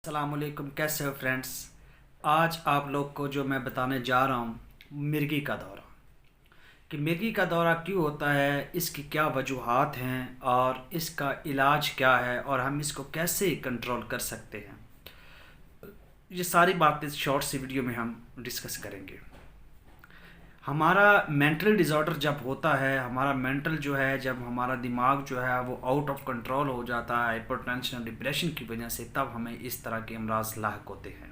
السلام علیکم، کیسے ہو فرینڈس؟ آج آپ لوگ کو جو میں بتانے جا رہا ہوں مرگی کا دورہ، کہ مرگی کا دورہ کیوں ہوتا ہے، اس کی کیا وجوہات ہیں اور اس کا علاج کیا ہے اور ہم اس کو کیسے کنٹرول کر سکتے ہیں۔ یہ ساری باتیں اس شارٹ سی ویڈیو میں ہم ڈسکس کریں گے۔ ہمارا مینٹل ڈیز آرڈر جب ہوتا ہے، ہمارا مینٹل جو ہے، جب ہمارا دماغ جو ہے وہ آؤٹ آف کنٹرول ہو جاتا ہے ہائپر ٹینشن ڈپریشن کی وجہ سے، تب ہمیں اس طرح کے امراض لاحق ہوتے ہیں۔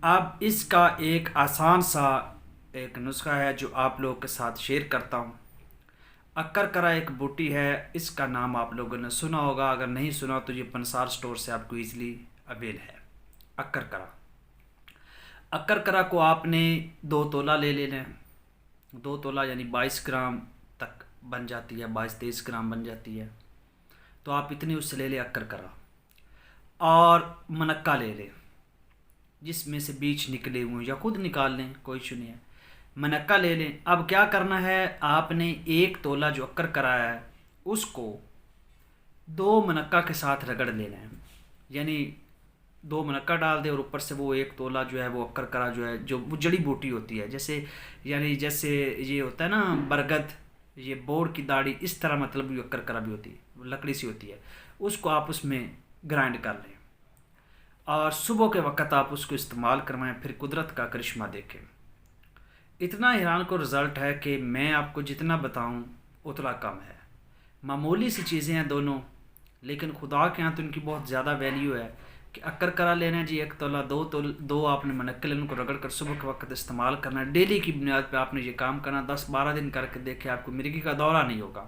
اب اس کا ایک آسان سا ایک نسخہ ہے جو آپ لوگوں کے ساتھ شیئر کرتا ہوں۔ اکر کرا ایک بوٹی ہے، اس کا نام آپ لوگوں نے سنا ہوگا، اگر نہیں سنا تو یہ پنسار سٹور سے آپ کو ایزیلی اویل ہے۔ اکر کرا، اکر کرا کو آپ نے 2 تولہ لے لینا ہے۔ 2 تولہ یعنی 22 گرام تک بن جاتی ہے، 22-23 گرام بن جاتی ہے، تو آپ اتنی اس سے لے لیں اکر کرا۔ اور منقع لے لیں جس میں سے بیج نکلے ہوئے ہیں، یا خود نکال لیں، کوئی ایشو نہیں ہے۔ منقع لے لیں۔ اب کیا کرنا ہے، آپ نے 1 تولہ جو اکر کرا ہے اس کو 2 منقع کے ساتھ رگڑ لینا ہے، یعنی 2 منقع ڈال دیں اور اوپر سے وہ 1 تولہ جو ہے وہ اکر کرا جو ہے، جو وہ جڑی بوٹی ہوتی ہے، جیسے یہ ہوتا ہے نا برگد، یہ بور کی داڑھی، اس طرح مطلب یہ اکر کرا بھی ہوتی ہے، لکڑی سی ہوتی ہے، اس کو آپ اس میں گرائنڈ کر لیں اور صبح کے وقت آپ اس کو استعمال کروائیں، پھر قدرت کا کرشمہ دیکھیں۔ اتنا حیران کو رزلٹ ہے کہ میں آپ کو جتنا بتاؤں اتنا کم ہے۔ معمولی سی چیزیں ہیں دونوں، لیکن خدا کے ہاں تو ان کی بہت زیادہ ویلیو ہے۔ کہ اکر کرا لینا ہے جی 1 تولہ، 2 آپ نے منقع لینے کو رگڑ کر صبح کے وقت استعمال کرنا ہے، ڈیلی کی بنیاد پہ آپ نے یہ کام کرنا، 10-12 دن کر کے دیکھیں، آپ کو مرگی کا دورہ نہیں ہوگا۔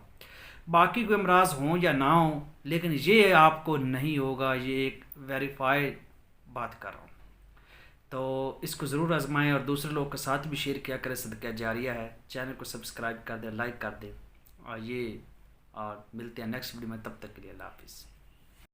باقی کوئی امراض ہوں یا نہ ہوں، لیکن یہ آپ کو نہیں ہوگا، یہ ایک ویریفائڈ بات کر رہا ہوں۔ تو اس کو ضرور آزمائیں اور دوسرے لوگوں کے ساتھ بھی شیئر کیا کریں، صدقہ جاریہ ہے۔ چینل کو سبسکرائب کر دیں، لائک کر دیں، اور ملتے ہیں نیکسٹ ویڈیو میں، تب تک کے لیے اللہ حافظ۔